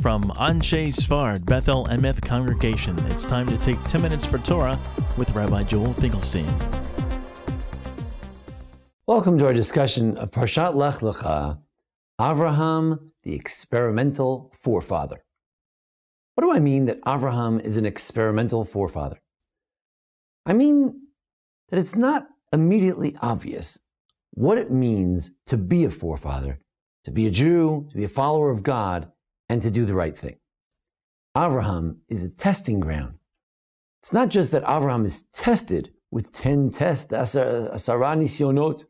From Anshe Sfard Bethel Emeth Congregation, it's time to take 10 minutes for Torah with Rabbi Joel Finkelstein. Welcome to our discussion of Parashat Lech Lecha, Avraham, the experimental forefather. What do I mean that Avraham is an experimental forefather? I mean that it's not immediately obvious what it means to be a forefather, to be a Jew, to be a follower of God, and to do the right thing. Avraham is a testing ground. It's not just that Avraham is tested with 10 tests, the Asara Nisyonot,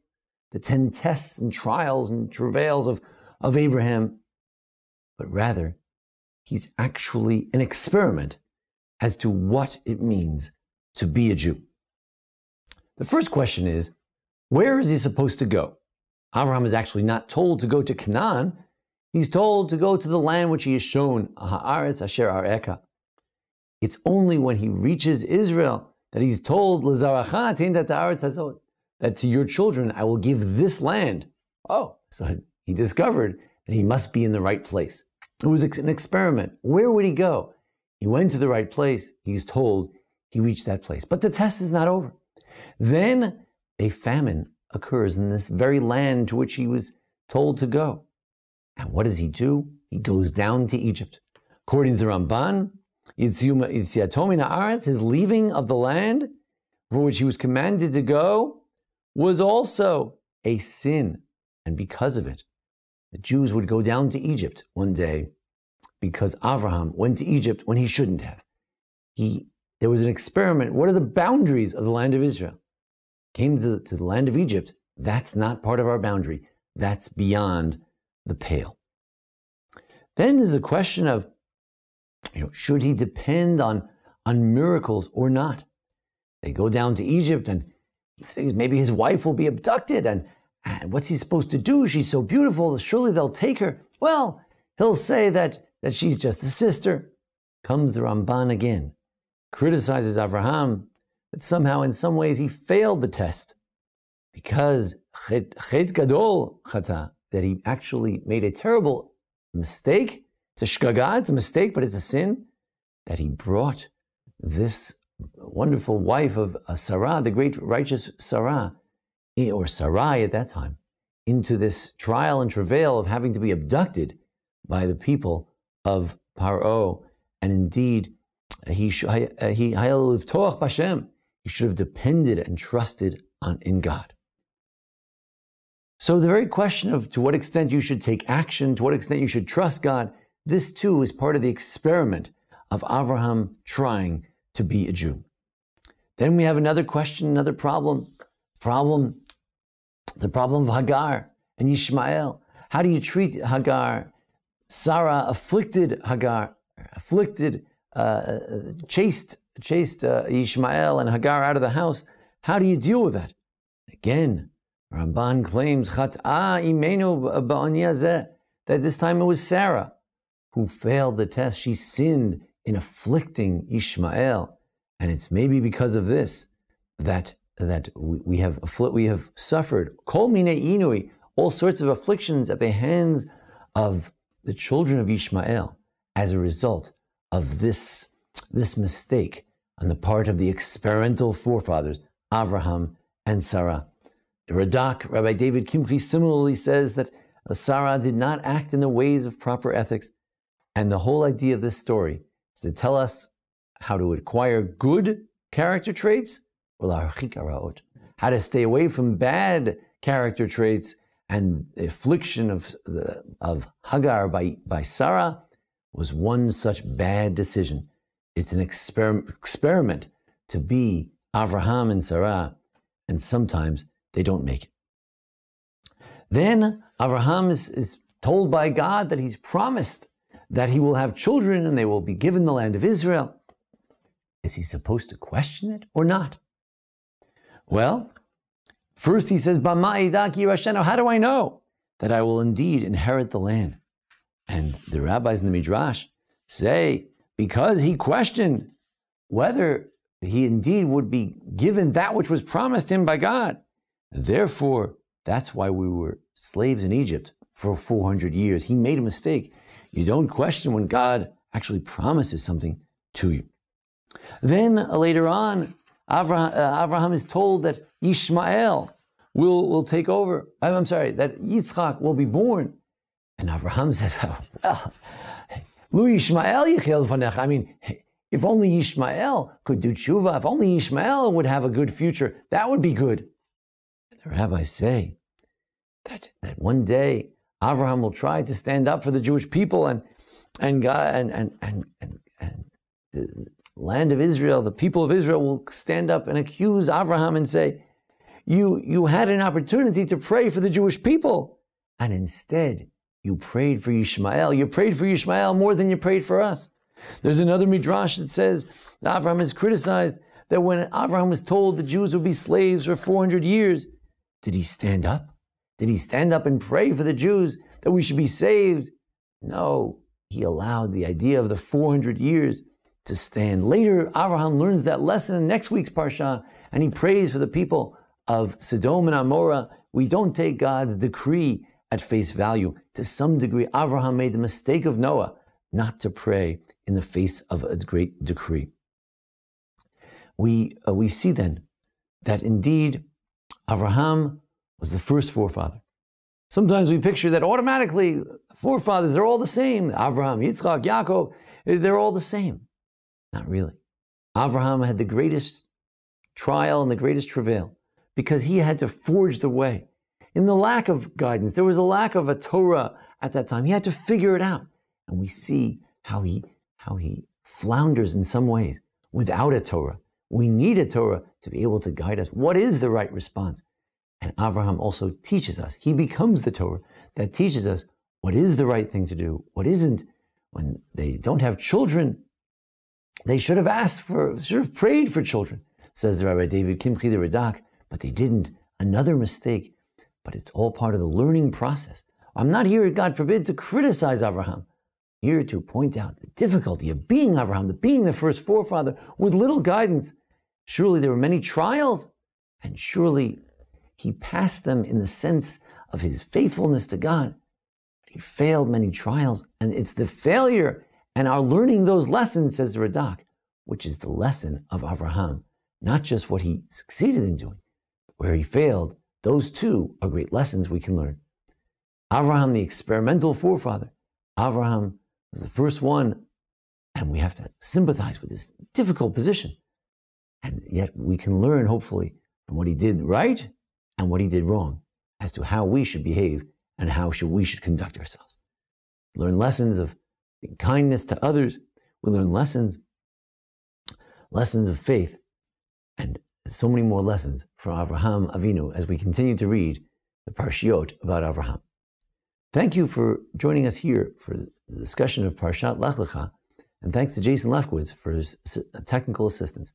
the 10 tests and trials and travails of Abraham, but rather, he's actually an experiment as to what it means to be a Jew. The first question is, where is he supposed to go? Avraham is actually not told to go to Canaan. He's told to go to the land which he is shown, Haaretz Asher Areka. It's only when he reaches Israel that he's told, L'zaracha teindat haaretz hazot, that to your children I will give this land. Oh, so he discovered that he must be in the right place. It was an experiment. Where would he go? He went to the right place. He's told he reached that place. But the test is not over. Then a famine occurs in this very land to which he was told to go. And what does he do? He goes down to Egypt. According to the Ramban, Yitziato min haaretz, his leaving of the land for which he was commanded to go, was also a sin. And because of it, the Jews would go down to Egypt one day because Avraham went to Egypt when he shouldn't have. There was an experiment. What are the boundaries of the land of Israel? Came to the land of Egypt. That's not part of our boundary. That's beyond the pale. Then there's a question of, should he depend on miracles or not? They go down to Egypt and he thinks maybe his wife will be abducted and what's he supposed to do? She's so beautiful, surely they'll take her. Well, he'll say that she's just a sister. Comes the Ramban again, criticizes Avraham, that somehow in some ways he failed the test because chet gadol chata, that he actually made a terrible mistake. It's a shkaga, it's a mistake, but it's a sin, that he brought this wonderful wife of Sarah, the great righteous Sarah, or Sarai at that time, into this trial and travail of having to be abducted by the people of Paro. And indeed, he should have depended and trusted in God. So the very question of to what extent you should take action, to what extent you should trust God, this too is part of the experiment of Avraham trying to be a Jew. Then we have another question, another problem, the problem of Hagar and Yishmael. How do you treat Hagar? Sarah afflicted Hagar, chased Yishmael and Hagar out of the house. How do you deal with that? Again, Ramban claims that this time it was Sarah who failed the test. She sinned in afflicting Ishmael, and it's maybe because of this that we have suffered kol minei inui, all sorts of afflictions at the hands of the children of Ishmael as a result of this mistake on the part of the experimental forefathers, Avraham and Sarah. The Radak, Rabbi David Kimchi, similarly says that Sarah did not act in the ways of proper ethics. And the whole idea of this story is to tell us how to acquire good character traits, how to stay away from bad character traits. And the affliction of Hagar by Sarah was one such bad decision. It's an experiment to be Avraham and Sarah, and sometimes they don't make it. Then Avraham is told by God that he's promised that he will have children and they will be given the land of Israel. Is he supposed to question it or not? Well, first he says, how do I know that I will indeed inherit the land? And the rabbis in the Midrash say, because he questioned whether he indeed would be given that which was promised him by God. Therefore, that's why we were slaves in Egypt for 400 years. He made a mistake. You don't question when God actually promises something to you. Then later on, Avraham is told that Yishmael will take over. I'm sorry, that Yitzchak will be born. And Avraham says, well, Lu Yishmael yichel v'nech. I mean, if only Yishmael could do tshuva, if only Yishmael would have a good future, that would be good. And the rabbis say that one day Avraham will try to stand up for the Jewish people and God and the land of Israel, the people of Israel will stand up and accuse Avraham and say, you had an opportunity to pray for the Jewish people, and instead you prayed for Yishmael. You prayed for Yishmael more than you prayed for us. There's another midrash that says that Avraham is criticized that when Avraham was told the Jews would be slaves for 400 years, did he stand up? Did he stand up and pray for the Jews that we should be saved? No, he allowed the idea of the 400 years to stand. Later, Avraham learns that lesson in next week's Parsha, and he prays for the people of Sodom and Amorah. We don't take God's decree at face value. To some degree, Avraham made the mistake of Noah not to pray in the face of a great decree. We see then that indeed Avraham was the first forefather. Sometimes we picture that automatically forefathers are all the same. Avraham, Yitzchak, Yaakov, they're all the same. Not really. Avraham had the greatest trial and the greatest travail because he had to forge the way. In the lack of guidance, there was a lack of a Torah at that time. He had to figure it out. And we see how he flounders in some ways without a Torah. We need a Torah to be able to guide us. What is the right response? And Avraham also teaches us. He becomes the Torah that teaches us what is the right thing to do, what isn't. When they don't have children, they should have prayed for children, says the Rabbi David Kimchi the Radak, but they didn't. Another mistake, but it's all part of the learning process. I'm not here, God forbid, to criticize Avraham. I'm here to point out the difficulty of being Avraham, being the first forefather with little guidance. Surely there were many trials, and surely he passed them in the sense of his faithfulness to God. He failed many trials, and it's the failure and our learning those lessons, says the Radak, which is the lesson of Avraham, not just what he succeeded in doing. Where he failed, those too are great lessons we can learn. Avraham, the experimental forefather. Avraham was the first one, and we have to sympathize with this difficult position. And yet we can learn, hopefully, from what he did right and what he did wrong as to how we should behave and how we should conduct ourselves. Learn lessons of kindness to others. We learn lessons of faith, and so many more lessons from Avraham Avinu as we continue to read the Parshiot about Avraham. Thank you for joining us here for the discussion of Parashat Lech Lecha, and thanks to Jason Lefkowitz for his technical assistance.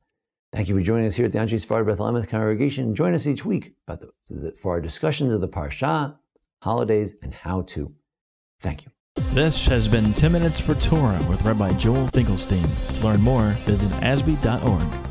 Thank you for joining us here at the Anshe Sephardi Bethel Emet congregation. Join us each week for our discussions of the Parsha, holidays, and how to. Thank you. This has been 10 Minutes for Torah with Rabbi Joel Finkelstein. To learn more, visit ASBEE.org.